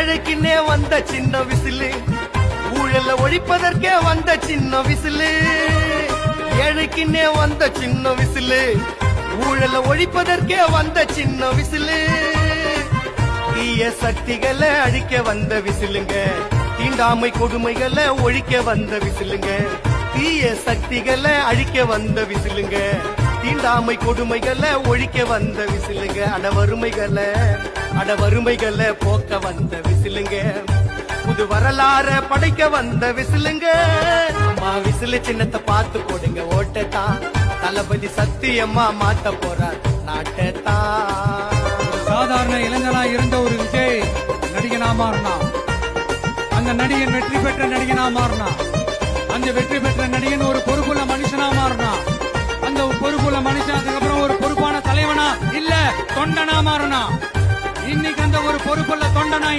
ஏழைக்குன்னே வந்த சின்ன விசிலு, ஊழல ஒழிப்பதற்கே வந்த சின்ன விசிலு. ஏழைக்குன்னே வந்த சின்ன விசிலு, ஊழல ஒழிப்பதற்கே வந்த சின்ன விசிலு. தீய சக்திகளை அழிக்க வந்த விசிலுங்க, தீண்டாமை கொடுமைகளை ஒழிக்க வந்த விசிலுங்க. தீய சக்திகளை அழிக்க வந்த விசிலுங்க, தீண்டாமை கொடுமைகளை ஒழிக்க வந்த விசிலுங்க. அடவறுமைகளை போக்க வந்த விசிலுங்க, புது வரலாற படைக்க வந்த விசிலுங்க. அம்மா விசிலு சின்னத்தை பார்த்து போடுங்க ஓட்டத்தான், தளபதி சத்தியம்மா மாத்த போறார் நாட்டத்தான். சாதாரண இளைஞனா இருந்த ஒரு விஜய் நடிகனா மாறினா, அந்த நடிகன் வெற்றி பெற்ற நடிகனா மாறினா, அந்த வெற்றி பெற்ற நடிகன் ஒரு பொறுப்புள்ள மனுஷனா மாறினா, அந்த பொறுப்புள்ள மனுஷன் அதுக்கப்புறம் ஒரு பொறுப்பான தலைவனா இல்ல தொண்டனா மாறினா. இன்னைக்கு அந்த ஒரு பொறுப்புள்ள தொண்டனா